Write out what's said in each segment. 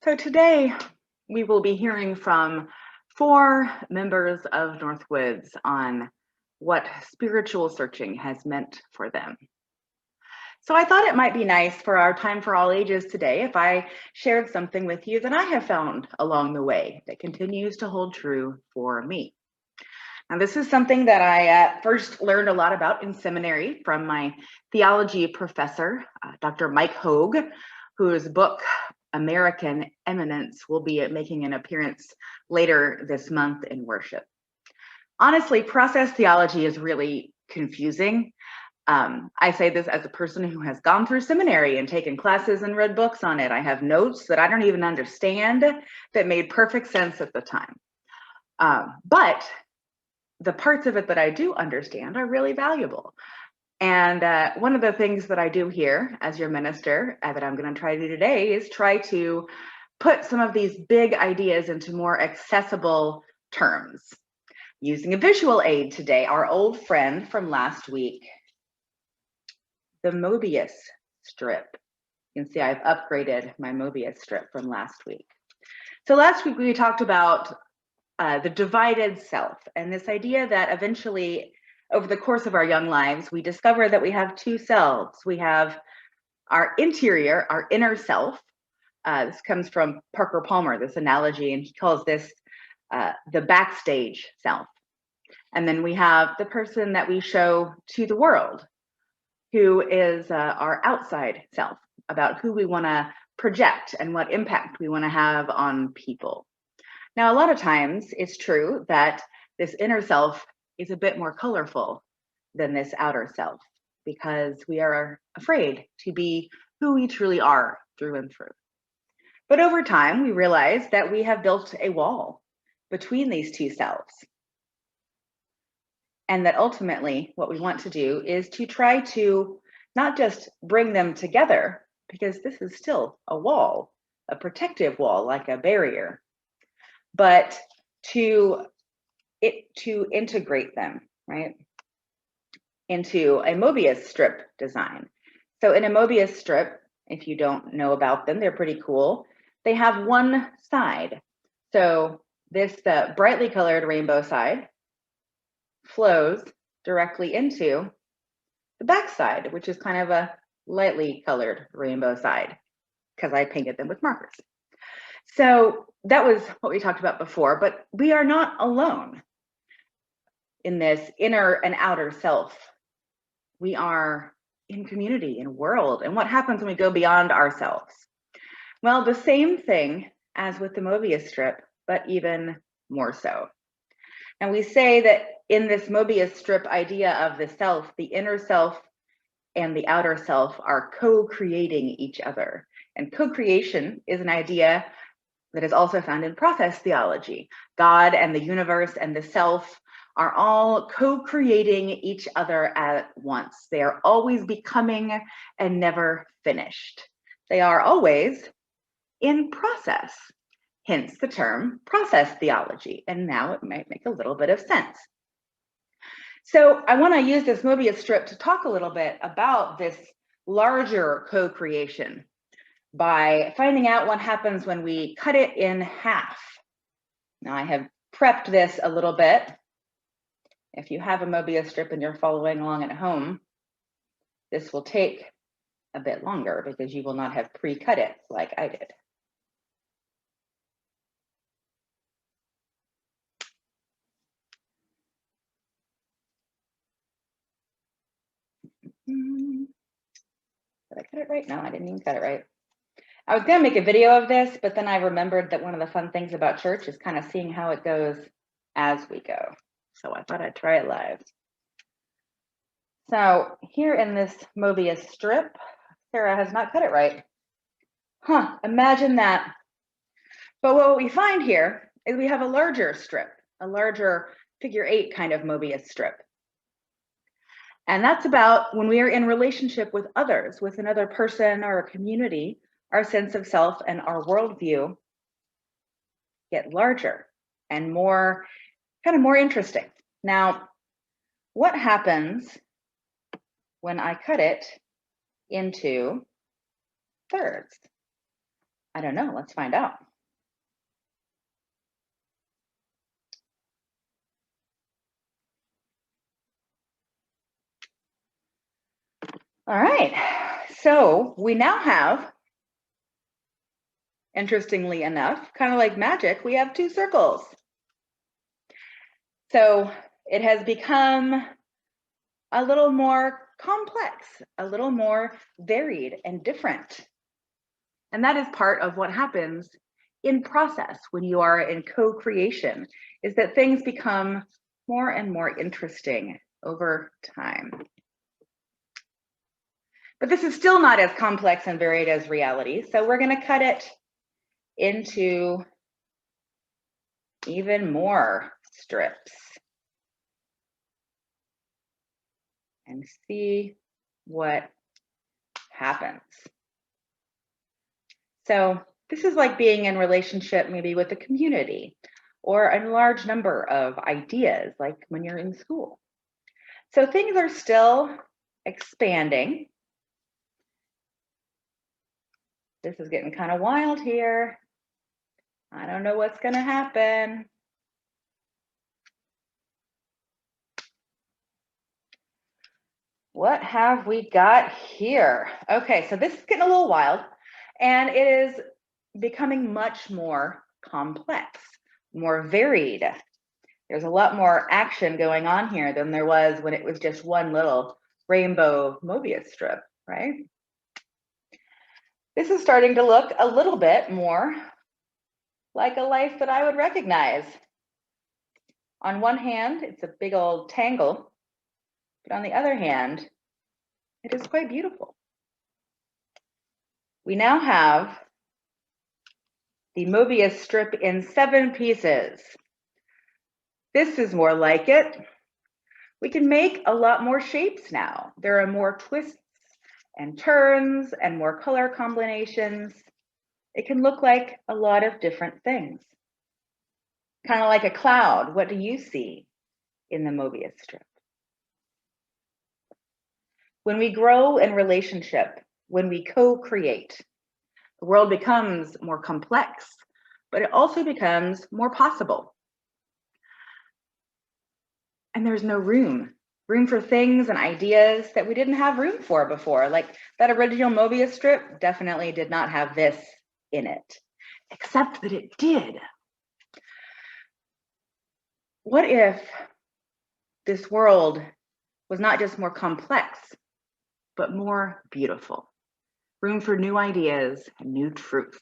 So today we will be hearing from 4 members of Northwoods on what spiritual searching has meant for them. So I thought it might be nice for our time for all ages today if I shared something with you that I have found along the way that continues to hold true for me. Now, this is something that I first learned a lot about in seminary from my theology professor, Dr. Mike Hogue, whose book, American Eminence, will be making an appearance later this month in worship. Honestly, process theology is really confusing. I say this as a person who has gone through seminary and taken classes and read books on it. I have notes that I don't even understand that made perfect sense at the time. But the parts of it that I do understand are really valuable. And one of the things that I do here as your minister that I'm going to try to do today is try to put some of these big ideas into more accessible terms. Using a visual aid today, our old friend from last week, the Mobius Strip. You can see I've upgraded my Mobius Strip from last week. So last week we talked about the divided self, and this idea that eventually over the course of our young lives, we discover that we have 2 selves. We have our interior, our inner self. This comes from Parker Palmer, this analogy, and he calls this the backstage self. And then we have the person that we show to the world, who is our outside self, about who we want to project and what impact we want to have on people. Now, a lot of times it's true that this inner self is a bit more colorful than this outer self because we are afraid to be who we truly are through and through. But over time, we realize that we have built a wall between these 2 selves. And that ultimately what we want to do is to try to not just bring them together, because this is still a wall, a protective wall, like a barrier, but to integrate them, right, into a Mobius strip design. So in a Mobius strip, if you don't know about them, they're pretty cool. They have one side. So this brightly colored rainbow side flows directly into the back side, which is kind of a lightly colored rainbow side because I painted them with markers. So that was what we talked about before, but we are not alone in this inner and outer self. We are in community, in world. And what happens when we go beyond ourselves? Well, the same thing as with the Mobius strip, but even more so. And we say that in this Mobius strip idea of the self, the inner self and the outer self are co-creating each other. And co-creation is an idea that is also found in process theology. God and the universe and the self are all co-creating each other at once. They are always becoming and never finished. They are always in process, hence the term process theology. And now it might make a little bit of sense. So I want to use this Mobius strip to talk a little bit about this larger co-creation by finding out what happens when we cut it in half. Now I have prepped this a little bit. If you have a Mobius strip and you're following along at home, this will take a bit longer because you will not have pre-cut it like I did. Did I cut it right? No, I didn't even cut it right. I was going to make a video of this, but then I remembered that one of the fun things about church is kind of seeing how it goes as we go. So I thought I'd try it live. So here in this Mobius strip, Sarah has not cut it right. Imagine that. But what we find here is we have a larger strip, a larger figure 8 kind of Mobius strip. And that's about when we are in relationship with others, with another person or a community, our sense of self and our worldview get larger and more, kind of more interesting. Now, what happens when I cut it into thirds? I don't know. Let's find out. All right. So we now have, interestingly enough, kind of like magic, we have 2 circles. So it has become a little more complex, a little more varied and different. And that is part of what happens in process when you are in co-creation, is that things become more and more interesting over time. But this is still not as complex and varied as reality, so we're going to cut it into even more strips and see what happens. So this is like being in relationship maybe with a community or a large number of ideas, like when you're in school. So things are still expanding. This is getting kind of wild here. I don't know what's going to happen. What have we got here? Okay, so this is getting a little wild, and it is becoming much more complex, more varied. There's a lot more action going on here than there was when it was just one little rainbow Mobius strip, right? This is starting to look a little bit more like a life that I would recognize. On one hand, it's a big old tangle, but on the other hand, it is quite beautiful. We now have the Mobius strip in 7 pieces. This is more like it. We can make a lot more shapes now. There are more twists and turns and more color combinations. It can look like a lot of different things. Kind of like a cloud. What do you see in the Mobius strip? When we grow in relationship, when we co-create, the world becomes more complex, but it also becomes more possible. And there's no room for things and ideas that we didn't have room for before. Like that original Mobius strip definitely did not have this in it, except that it did. What if this world was not just more complex, but more beautiful? Room for new ideas and new truth.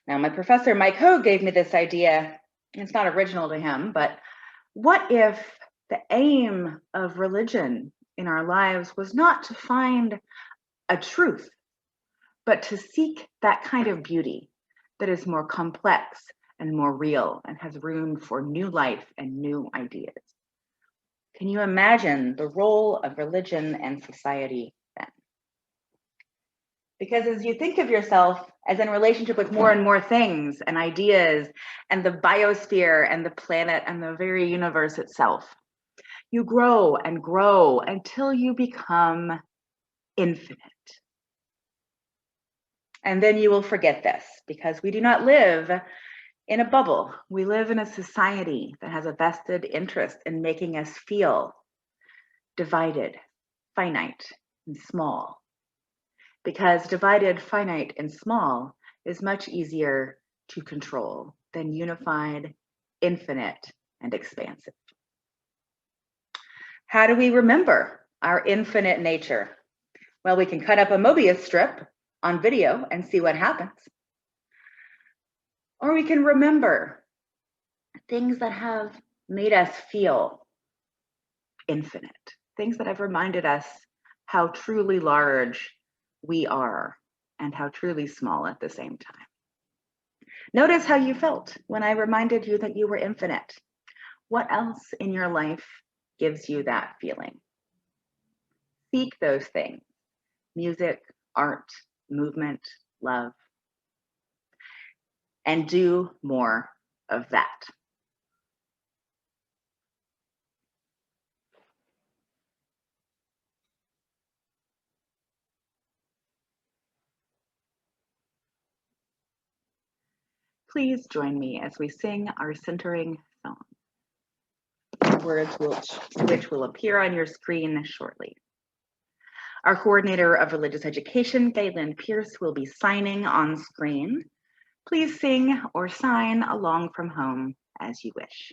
Now, my professor, Mike Hogue, gave me this idea. It's not original to him, but what if the aim of religion in our lives was not to find a truth, but to seek that kind of beauty that is more complex and more real and has room for new life and new ideas? Can you imagine the role of religion and society then? Because as you think of yourself as in relationship with more and more things and ideas and the biosphere and the planet and the very universe itself, you grow and grow until you become infinite. And then you will forget this, because we do not live in a bubble. We live in a society that has a vested interest in making us feel divided, finite, and small. Because divided, finite, and small is much easier to control than unified, infinite, and expansive. How do we remember our infinite nature? Well, we can cut up a Mobius strip on video and see what happens. Or we can remember things that have made us feel infinite, things that have reminded us how truly large we are and how truly small at the same time. Notice how you felt when I reminded you that you were infinite. What else in your life gives you that feeling? Seek those things: music, art, movement, love, and do more of that. Please join me as we sing our centering song, words which will appear on your screen shortly. Our coordinator of religious education, Galen Pierce, will be signing on screen. Please sing or sign along from home as you wish.